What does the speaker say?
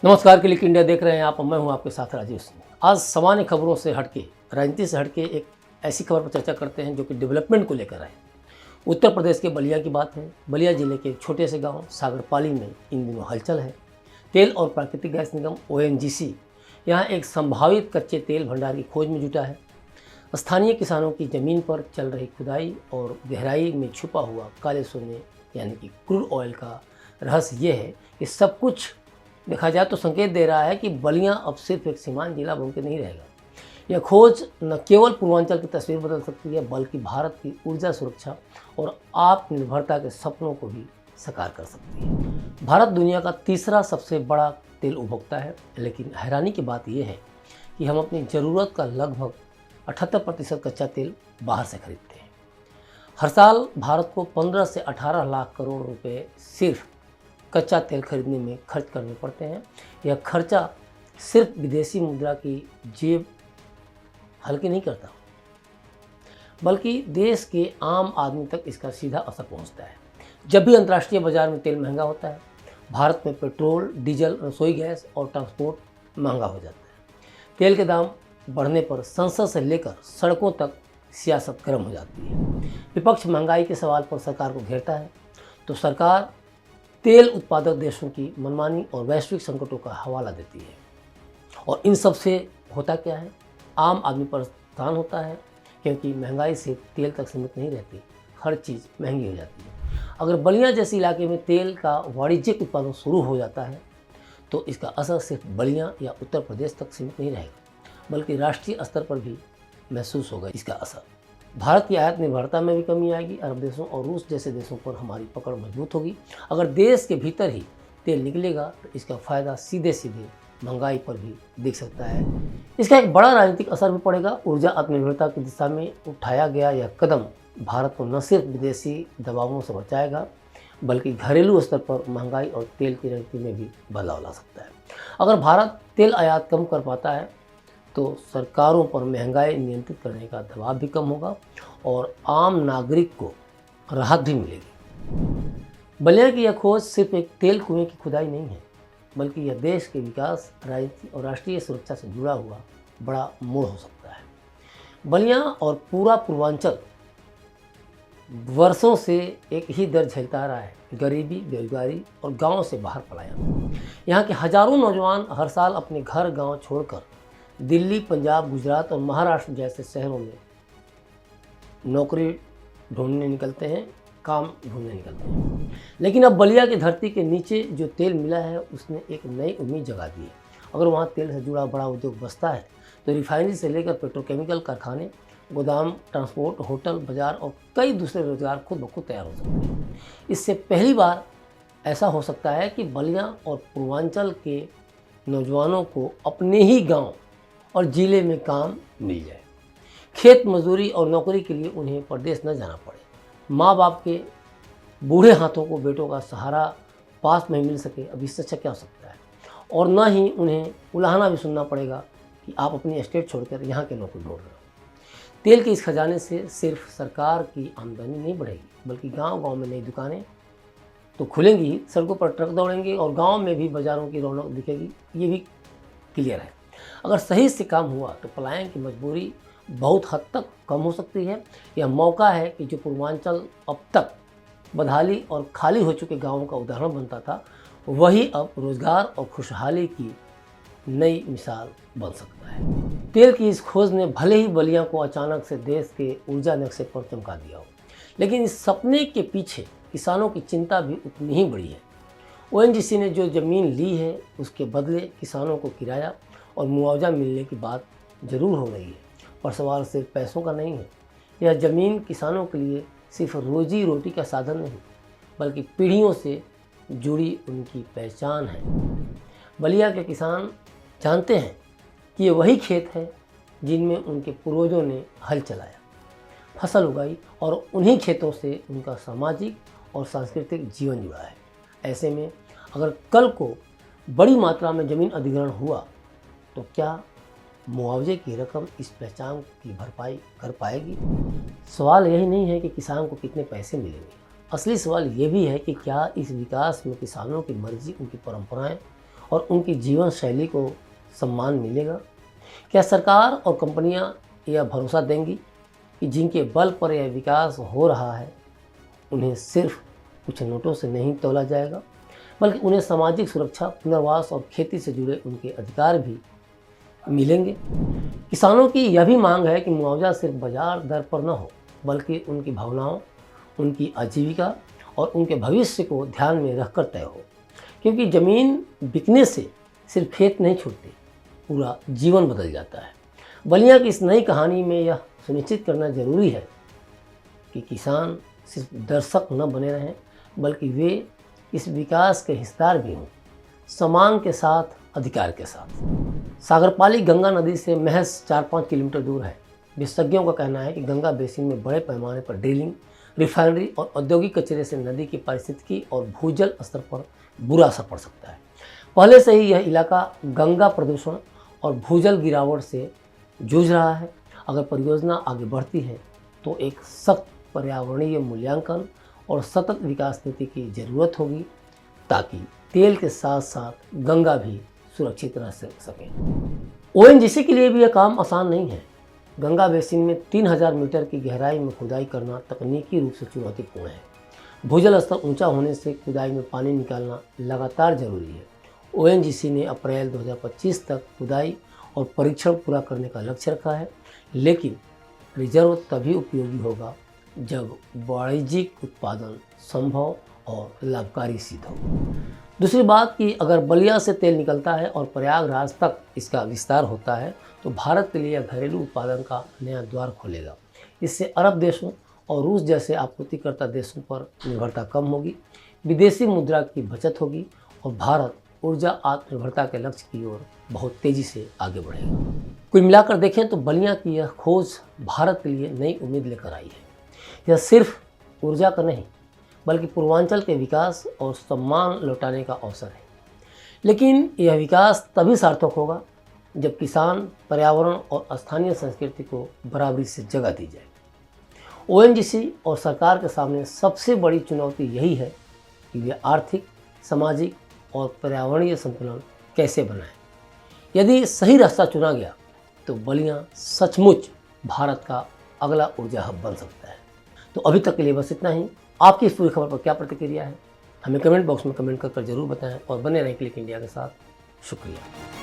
नमस्कार, click India देख रहे हैं आप। मैं हूं आपके साथ राजेश सिंह। आज सामान्य खबरों से हटके, राजनीति से हटके एक ऐसी खबर पर चर्चा करते हैं जो कि डेवलपमेंट को लेकर है। उत्तर प्रदेश के बलिया की बात है। बलिया जिले के एक छोटे से गांव सागरपाली में इन दिनों हलचल है। तेल और प्राकृतिक गैस निगम ONGC यहाँ एक संभावित कच्चे तेल भंडार की खोज में जुटा है। स्थानीय किसानों की जमीन पर चल रही खुदाई और गहराई में छुपा हुआ काले सोने यानी कि क्रूड ऑयल का रहस्य ये है कि सब कुछ देखा जाए तो संकेत दे रहा है कि बलिया अब सिर्फ एक सीमांत जिला बन के नहीं रहेगा। यह खोज न केवल पूर्वांचल की तस्वीर बदल सकती है बल्कि भारत की ऊर्जा सुरक्षा और आत्मनिर्भरता के सपनों को भी साकार कर सकती है। भारत दुनिया का तीसरा सबसे बड़ा तेल उपभोक्ता है, लेकिन हैरानी की बात यह है कि हम अपनी ज़रूरत का लगभग 78% कच्चा तेल बाहर से खरीदते हैं। हर साल भारत को 15 से 18 लाख करोड़ रुपए सिर्फ कच्चा तेल खरीदने में खर्च करने पड़ते हैं। यह खर्चा सिर्फ विदेशी मुद्रा की जेब हल्की नहीं करता, बल्कि देश के आम आदमी तक इसका सीधा असर पहुंचता है। जब भी अंतर्राष्ट्रीय बाजार में तेल महंगा होता है, भारत में पेट्रोल, डीजल, रसोई गैस और ट्रांसपोर्ट महंगा हो जाता है। तेल के दाम बढ़ने पर संसद से लेकर सड़कों तक सियासत गर्म हो जाती है। विपक्ष महंगाई के सवाल पर सरकार को घेरता है तो सरकार तेल उत्पादक देशों की मनमानी और वैश्विक संकटों का हवाला देती है। और इन सब से होता क्या है? आम आदमी परेशान होता है, क्योंकि महंगाई से तेल तक सीमित नहीं रहती, हर चीज़ महंगी हो जाती है। अगर बलिया जैसे इलाके में तेल का वाणिज्यिक उत्पादन शुरू हो जाता है तो इसका असर सिर्फ बलिया या उत्तर प्रदेश तक सीमित नहीं रहेगा, बल्कि राष्ट्रीय स्तर पर भी महसूस होगा इसका असर। भारत की आयात निर्भरता में भी कमी आएगी। अरब देशों और रूस जैसे देशों पर हमारी पकड़ मजबूत होगी। अगर देश के भीतर ही तेल निकलेगा तो इसका फ़ायदा सीधे सीधे महंगाई पर भी दिख सकता है। इसका एक बड़ा राजनीतिक असर भी पड़ेगा। ऊर्जा आत्मनिर्भरता की दिशा में उठाया गया यह कदम भारत को न सिर्फ विदेशी दबावों से बचाएगा, बल्कि घरेलू स्तर पर महंगाई और तेल की रणनीति में भी बदलाव ला सकता है। अगर भारत तेल आयात कम कर पाता है तो सरकारों पर महंगाई नियंत्रित करने का दबाव भी कम होगा और आम नागरिक को राहत भी मिलेगी। बलिया की यह खोज सिर्फ एक तेल कुएं की खुदाई नहीं है, बल्कि यह देश के विकास, राजनीति और राष्ट्रीय सुरक्षा से जुड़ा हुआ बड़ा मोड़ हो सकता है। बलिया और पूरा पूर्वांचल वर्षों से एक ही दर्द झेलता रहा है: गरीबी, बेरोजगारी और गांव से बाहर पलायन। यहाँ के हजारों नौजवान हर साल अपने घर गांव छोड़कर दिल्ली, पंजाब, गुजरात और महाराष्ट्र जैसे शहरों में नौकरी ढूंढने निकलते हैं, काम ढूंढने निकलते हैं। लेकिन अब बलिया की धरती के नीचे जो तेल मिला है उसने एक नई उम्मीद जगा दी है। अगर वहाँ तेल से जुड़ा बड़ा उद्योग बसता है तो रिफाइनरी से लेकर पेट्रोकेमिकल कारखाने, गोदाम, ट्रांसपोर्ट, होटल, बाजार और कई दूसरे रोजगार खुद ब खुद तैयार हो सकते हैं। इससे पहली बार ऐसा हो सकता है कि बलिया और पूर्वांचल के नौजवानों को अपने ही गाँव और जिले में काम मिल जाए। खेत मजदूरी और नौकरी के लिए उन्हें प्रदेश न जाना पड़े। माँ बाप के बूढ़े हाथों को बेटों का सहारा पास में मिल सके। अब इससे अच्छा क्या हो सकता है? और न ही उन्हें उलाहना भी सुनना पड़ेगा कि आप अपनी स्टेट छोड़कर यहाँ के नौकरी ढूंढ रहे हो। तेल के इस खजाने से सिर्फ सरकार की आमदनी नहीं बढ़ेगी, बल्कि गाँव-गाँव में नई दुकानें तो खुलेंगी, सड़कों पर ट्रक दौड़ेंगे और गाँव में भी बाज़ारों की रौनक दिखेगी। ये भी क्लियर है। अगर सही से काम हुआ तो पलायन की मजबूरी बहुत हद तक कम हो सकती है। यह मौका है कि जो पूर्वांचल अब तक बदहाली और खाली हो चुके गांवों का उदाहरण बनता था, वही अब रोजगार और खुशहाली की नई मिसाल बन सकता है। तेल की इस खोज ने भले ही बलिया को अचानक से देश के ऊर्जा नक्शे पर चमका दिया हो, लेकिन इस सपने के पीछे किसानों की चिंता भी उतनी ही बड़ी है। ONGC ने जो ज़मीन ली है उसके बदले किसानों को किराया और मुआवजा मिलने की बात ज़रूर हो रही है, पर सवाल सिर्फ पैसों का नहीं है। यह ज़मीन किसानों के लिए सिर्फ रोजी रोटी का साधन नहीं, बल्कि पीढ़ियों से जुड़ी उनकी पहचान है। बलिया के किसान जानते हैं कि ये वही खेत है जिनमें उनके पूर्वजों ने हल चलाया, फसल उगाई और उन्हीं खेतों से उनका सामाजिक और सांस्कृतिक जीवन जुड़ा है। ऐसे में अगर कल को बड़ी मात्रा में ज़मीन अधिग्रहण हुआ तो क्या मुआवजे की रकम इस पहचान की भरपाई कर पाएगी? सवाल यही नहीं है कि किसान को कितने पैसे मिलेंगे, असली सवाल ये भी है कि क्या इस विकास में किसानों की मर्जी, उनकी परंपराएं और उनकी जीवन शैली को सम्मान मिलेगा? क्या सरकार और कंपनियां यह भरोसा देंगी कि जिनके बल पर यह विकास हो रहा है उन्हें सिर्फ कुछ नोटों से नहीं तौला जाएगा, बल्कि उन्हें सामाजिक सुरक्षा, पुनर्वास और खेती से जुड़े उनके अधिकार भी मिलेंगे? किसानों की यह भी मांग है कि मुआवजा सिर्फ बाजार दर पर न हो, बल्कि उनकी भावनाओं, उनकी आजीविका और उनके भविष्य को ध्यान में रखकर तय हो, क्योंकि ज़मीन बिकने से सिर्फ खेत नहीं छूटते, पूरा जीवन बदल जाता है। बलिया की इस नई कहानी में यह सुनिश्चित करना जरूरी है कि किसान सिर्फ दर्शक न बने रहें, बल्कि वे इस विकास के हिस्सेदार भी हों, सम्मान के साथ, अधिकार के साथ। सागरपाली गंगा नदी से महज 4-5 किलोमीटर दूर है। विशेषज्ञों का कहना है कि गंगा बेसिन में बड़े पैमाने पर ड्रिलिंग, रिफाइनरी और औद्योगिक कचरे से नदी की पारिस्थितिकी और भूजल स्तर पर बुरा असर पड़ सकता है। पहले से ही यह इलाका गंगा प्रदूषण और भूजल गिरावट से जूझ रहा है। अगर परियोजना आगे बढ़ती है तो एक सख्त पर्यावरणीय मूल्यांकन और सतत विकास नीति की ज़रूरत होगी, ताकि तेल के साथ साथ गंगा भी सुरक्षित रह सके। ओएनजीसी के लिए भी यह काम आसान नहीं है। गंगा बेसिन में 3000 मीटर की गहराई में खुदाई करना तकनीकी रूप से चुनौतीपूर्ण है। भूजल स्तर ऊंचा होने से खुदाई में पानी निकालना लगातार जरूरी है। ओएनजीसी ने अप्रैल 2025 तक खुदाई और परीक्षण पूरा करने का लक्ष्य रखा है, लेकिन रिजर्व तभी उपयोगी होगा जब वाणिज्यिक उत्पादन संभव और लाभकारी सिद्ध हो। दूसरी बात कि अगर बलिया से तेल निकलता है और प्रयागराज तक इसका विस्तार होता है तो भारत के लिए यह घरेलू उत्पादन का नया द्वार खोलेगा। इससे अरब देशों और रूस जैसे आपूर्तिकर्ता देशों पर निर्भरता कम होगी, विदेशी मुद्रा की बचत होगी और भारत ऊर्जा आत्मनिर्भरता के लक्ष्य की ओर बहुत तेज़ी से आगे बढ़ेगा। कुल मिलाकर देखें तो बलिया की यह खोज भारत के लिए नई उम्मीद लेकर आई है। यह सिर्फ ऊर्जा का नहीं, बल्कि पूर्वांचल के विकास और सम्मान लौटाने का अवसर है। लेकिन यह विकास तभी सार्थक होगा जब किसान, पर्यावरण और स्थानीय संस्कृति को बराबरी से जगह दी जाए। ओएनजीसी और सरकार के सामने सबसे बड़ी चुनौती यही है कि वे आर्थिक, सामाजिक और पर्यावरणीय संतुलन कैसे बनाएं। यदि सही रास्ता चुना गया तो बलिया सचमुच भारत का अगला ऊर्जा हब बन सकता है। तो अभी तक के लिए बस इतना ही। आपकी इस पूरी खबर पर क्या प्रतिक्रिया है, हमें कमेंट बॉक्स में कमेंट कर जरूर बताएं और बने रहें क्लिक इंडिया के साथ। शुक्रिया।